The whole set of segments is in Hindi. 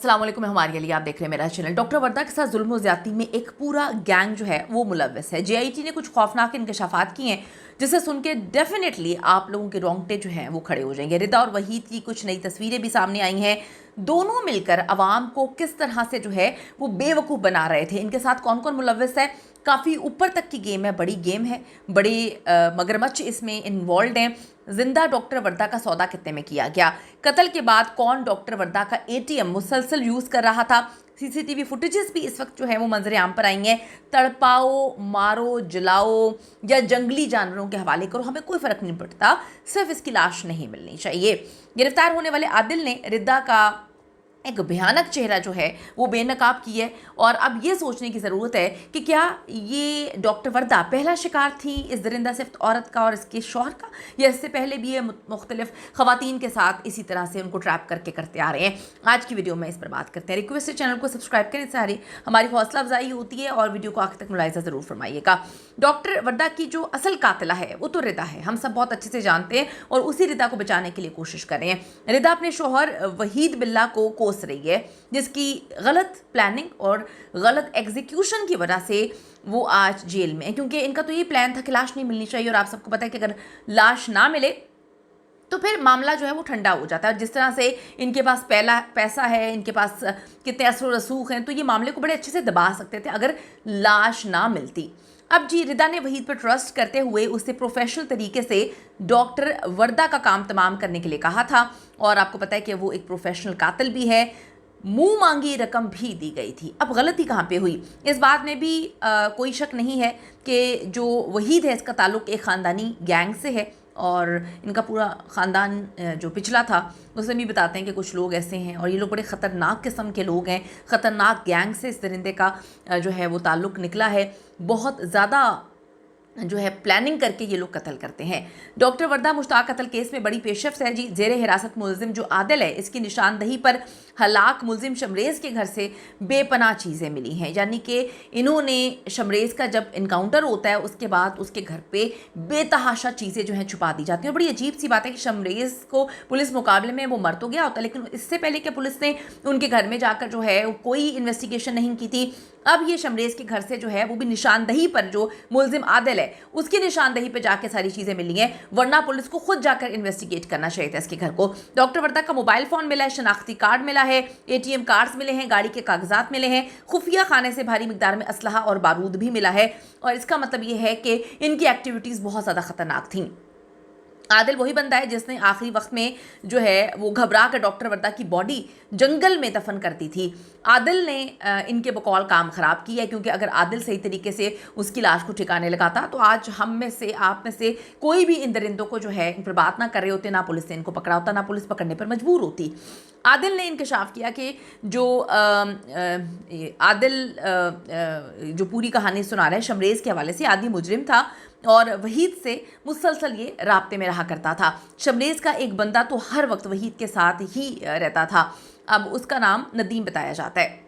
अस्सलाम वालेकुम, हमारे लिए आप देख रहे हैं मेरा चैनल। डॉक्टर वर्दा के साथ जुल्म और ज्यादती में एक पूरा गैंग जो है वो मुलव्वस है। जेआईटी ने कुछ खौफनाक इंकशाफात किए हैं जिसे सुन के डेफिनेटली आप लोगों के रोंगटे जो हैं वो खड़े हो जाएंगे। रिदा और वहीद की कुछ नई तस्वीरें भी सामने आई हैं। दोनों मिलकर अवाम को किस तरह से जो है वो बेवकूफ़ बना रहे थे। इनके साथ कौन कौन मुलव्वस है, काफ़ी ऊपर तक की गेम है, बड़ी गेम है, बड़े मगरमच्छ इसमें इन्वॉल्व हैं। जिंदा डॉक्टर वर्दा का सौदा कितने में किया गया, कत्ल के बाद कौन डॉक्टर वर्दा का एटीएम मुसलसल यूज़ कर रहा था। सीसीटीवी फुटेजेस भी इस वक्त जो है वो मंजर आम पर आई हैं। तड़पाओ, मारो, जलाओ या जंगली जानवरों के हवाले करो, हमें कोई फ़र्क नहीं पड़ता, सिर्फ इसकी लाश नहीं मिलनी चाहिए। गिरफ्तार होने वाले आदिल ने रिदा का एक भयानक चेहरा जो है वो बेनकाब की है। और अब ये सोचने की ज़रूरत है कि क्या ये डॉक्टर वर्दा पहला शिकार थी इस दरिंदा सिफ्त औरत का और इसके शौहर का, या इससे पहले भी ये मुख्तलिफ ख़वातीन के साथ इसी तरह से उनको ट्रैप करके करते आ रहे हैं। आज की वीडियो में इस पर बात करते हैं। रिक्वेस्ट है चैनल को सब्सक्राइब करें, सारी हमारी हौसला अफजाई होती है, और वीडियो को आखिर तक मुलाहिजा ज़रूर फरमाइएगा। डॉक्टर वर्दा की जो असल कातिला है वो तो रिदा है, हम सब बहुत अच्छे से जानते हैं, और उसी रिदा को बचाने के लिए कोशिश कर रहे हैं। रिदा अपने शौहर वहीद बिल्ला को कोस रही है, जिसकी गलत प्लानिंग और गलत एग्जीक्यूशन की वजह से वो आज जेल में है। क्योंकि इनका तो ये प्लान था कि लाश नहीं मिलनी चाहिए, और आप सबको पता है कि अगर लाश ना मिले तो फिर मामला जो है वो ठंडा हो जाता है। जिस तरह से इनके पास पहला पैसा है, इनके पास कितने असर रसूख हैं, तो ये मामले को बड़े अच्छे से दबा सकते थे अगर लाश ना मिलती। अब जी रिदा ने वहीद पर ट्रस्ट करते हुए उससे प्रोफेशनल तरीके से डॉक्टर वर्दा का काम तमाम करने के लिए कहा था, और आपको पता है कि वो एक प्रोफेशनल कातिल भी है। मुंह मांगी रकम भी दी गई थी। अब गलती कहाँ पे हुई, इस बात में भी कोई शक नहीं है कि जो वहीद है इसका ताल्लुक़ एक ख़ानदानी गैंग से है, और इनका पूरा ख़ानदान जो पिछला था उसमें भी बताते हैं कि कुछ लोग ऐसे हैं, और ये लोग बड़े ख़तरनाक किस्म के लोग हैं। ख़तरनाक गैंग से इस दरिंदे का जो है वो ताल्लुक़ निकला है। बहुत ज़्यादा जो है प्लानिंग करके ये लोग कत्ल करते हैं। डॉक्टर वर्दा मुश्ताक कत्ल केस में बड़ी पेशरफ्त है जी। जेर हिरासत मुलजिम जो आदिल है, इसकी निशानदही पर हलाक मुलजिम शमरेज़ के घर से बेपनाह चीज़ें मिली हैं। यानी कि इन्होंने शमरेज़ का जब इनकाउंटर होता है उसके बाद उसके घर पे बेतहाशा चीज़ें जो हैं छुपा दी जाती हैं। और बड़ी अजीब सी बात है कि शमरेज़ को पुलिस मुकाबले में वो मर तो गया होता है, लेकिन इससे पहले कि पुलिस ने उनके घर में जाकर जो है कोई इन्वेस्टिगेशन नहीं की थी, अब ये शमरेज़ के घर से जो है वो भी निशानदही पर जो मुलजिम आदिल है उसकी निशानदही पे जाके सारी चीज़ें मिली हैं, वरना पुलिस को खुद जाकर इन्वेस्टिगेट करना चाहिए था इसके घर को। डॉक्टर वर्दा का मोबाइल फ़ोन मिला है, शनाख्ती कार्ड मिला है, एटीएम कार्ड्स मिले हैं, गाड़ी के कागजात मिले हैं, खुफिया खाने से भारी मिकदार में असलहा और बारूद भी मिला है। और इसका मतलब ये है कि इनकी एक्टिविटीज़ बहुत ज़्यादा ख़तरनाक थीं। आदिल वही बंदा है जिसने आखिरी वक्त में जो है वो घबरा कर डॉक्टर वर्दा की बॉडी जंगल में दफन कर दी थी। आदिल ने इनके बकौल काम ख़राब किया है, क्योंकि अगर आदिल सही तरीके से उसकी लाश को ठिकाने लगाता तो आज हम में से, आप में से कोई भी इन दरिंदों को जो है इन पर बात ना कर रहे होते, ना पुलिस ने इनको पकड़ा होता, ना पुलिस पकड़ने पर मजबूर होती। आदिल ने इंकशाफ किया कि जो आदिल जो पूरी कहानी सुना रहा है शमरेज़ के हवाले से, आदि मुजरिम था और वहीद से मुसलसल ये राब्ते में रहा करता था। शमरेज़ का एक बंदा तो हर वक्त वहीद के साथ ही रहता था। अब उसका नाम नदीम बताया जाता है।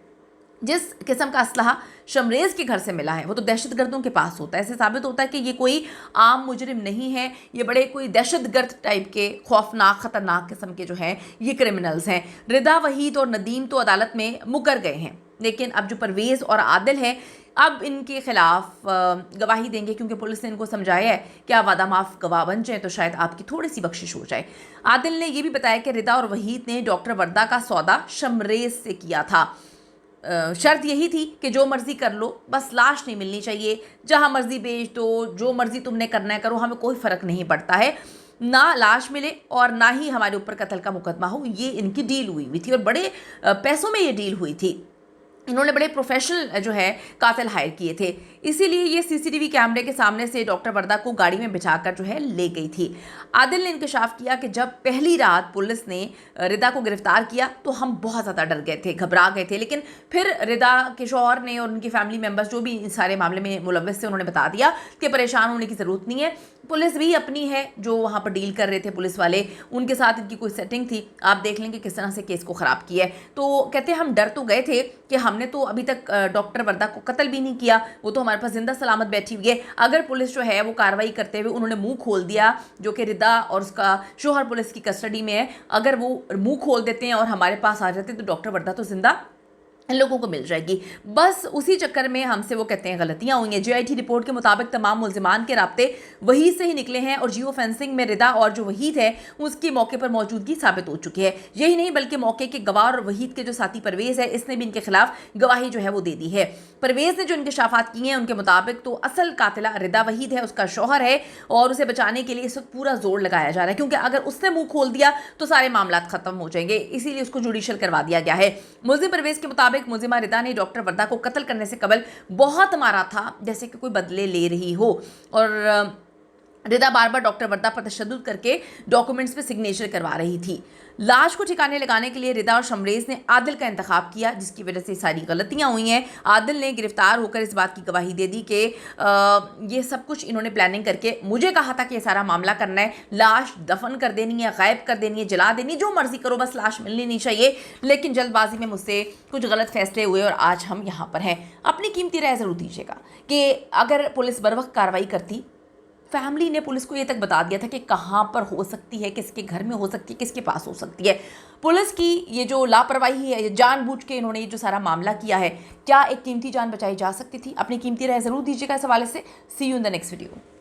जिस किस्म का असलहा शमरेज़ के घर से मिला है वो तो दहशतगर्दों के पास होता है। ऐसे साबित होता है कि ये कोई आम मुजरिम नहीं है, ये बड़े कोई दहशतगर्द टाइप के खौफनाक ख़तरनाक किस्म के जो हैं ये क्रिमिनल्स हैं। रिदा, वहीद और नदीम तो अदालत में मुकर गए हैं, लेकिन अब जो परवेज़ और आदिल हैं अब इनके खिलाफ गवाही देंगे, क्योंकि पुलिस ने इनको समझाया है कि आप वादा माफ़ गवाह बन जाए तो शायद आपकी थोड़ी सी बख्शिश हो जाए। आदिल ने यह भी बताया कि रिदा और वहीद ने डॉक्टर वर्दा का सौदा शमरेज़ से किया था। शर्त यही थी कि जो मर्ज़ी कर लो, बस लाश नहीं मिलनी चाहिए, जहाँ मर्ज़ी बेच दो, जो मर्ज़ी तुमने करना है करो, हमें कोई फ़र्क नहीं पड़ता है, ना लाश मिले और ना ही हमारे ऊपर कत्ल का मुकदमा हो। ये इनकी डील हुई थी, और बड़े पैसों में ये डील हुई थी। इन्होंने बड़े प्रोफेशनल जो है कातिल हायर किए थे, इसीलिए ये सीसीटीवी कैमरे के सामने से डॉक्टर वर्दा को गाड़ी में बिठाकर जो है ले गई थी। आदिल ने इंकशाफ किया कि जब पहली रात पुलिस ने रिदा को गिरफ्तार किया तो हम बहुत ज़्यादा डर गए थे, घबरा गए थे, लेकिन फिर रिदा के शौहर ने और उनकी फैमिली मेम्बर्स जो भी इस सारे मामले में मुलव्वस थे उन्होंने बता दिया कि परेशान होने की ज़रूरत नहीं है, पुलिस भी अपनी है। जो वहाँ पर डील कर रहे थे पुलिस वाले, उनके साथ इनकी कोई सेटिंग थी, आप देख लेंगे किस तरह से केस को ख़राब किया है। तो कहते हैं हम डर तो गए थे कि हमने हमने तो अभी तक डॉक्टर वर्दा को कत्ल भी नहीं किया, वो तो हमारे पास जिंदा सलामत बैठी हुई है। अगर पुलिस जो है वो कार्रवाई करते हुए उन्होंने मुंह खोल दिया, जो कि रिदा और उसका शोहर पुलिस की कस्टडी में है, अगर वो मुंह खोल देते हैं और हमारे पास आ जाते हैं तो डॉक्टर वर्दा तो जिंदा इन लोगों को मिल जाएगी। बस उसी चक्कर में हमसे वो कहते हैं गलतियां हुई हैं। जेआईटी रिपोर्ट के मुताबिक तमाम मुल्जिमान के राब्ते वहीद से ही निकले हैं और जियो फेंसिंग में रिदा और जो वहीद है उसकी मौके पर मौजूदगी साबित हो चुकी है। यही नहीं बल्कि मौके के गवाह और वहीद के जो साथी परवेज है, इसने भी इनके खिलाफ गवाही जो है वो दे दी है। परवेज ने जो इंकशाफात किए हैं उनके मुताबिक तो असल कातिला रिदा वहीद है, उसका शौहर है, और उसे बचाने के लिए इस वक्त पूरा जोर लगाया जा रहा है, क्योंकि अगर उसने मुंह खोल दिया तो सारे मामला खत्म हो जाएंगे, इसीलिए उसको जुडिशियल करवा दिया गया है। मुल्जिम परवेज के मुताबिक मुल्जिमा रिदा ने डॉक्टर वर्दा को कत्ल करने से कबल बहुत मारा था, जैसे कि कोई बदले ले रही हो, और रिदा बार बार डॉक्टर वर्दा पर तशद्दुद करके डॉक्यूमेंट्स पे सिग्नेचर करवा रही थी। लाश को ठिकाने लगाने के लिए रिदा और शमरेज ने आदिल का इंतखाब किया, जिसकी वजह से सारी गलतियां हुई हैं। आदिल ने गिरफ्तार होकर इस बात की गवाही दे दी कि ये सब कुछ इन्होंने प्लानिंग करके मुझे कहा था कि ये सारा मामला करना है, लाश दफन कर देनी है, गायब कर देनी है, जला देनी, जो मर्जी करो, बस लाश मिलनी नहीं चाहिए। लेकिन जल्दबाजी में मुझसे कुछ गलत फैसले हुए और आज हम यहाँ पर हैं। अपनी कीमती राय ज़रूर दीजिएगा कि अगर पुलिस बर वक्त कार्रवाई करती, फैमिली ने पुलिस को ये तक बता दिया था कि कहाँ पर हो सकती है, किसके घर में हो सकती है, किसके पास हो सकती है, पुलिस की ये जो लापरवाही है, ये जानबूझ के इन्होंने ये जो सारा मामला किया है, क्या एक कीमती जान बचाई जा सकती थी? अपनी कीमती राय ज़रूर दीजिएगा इस हवाले से। See you in the next video.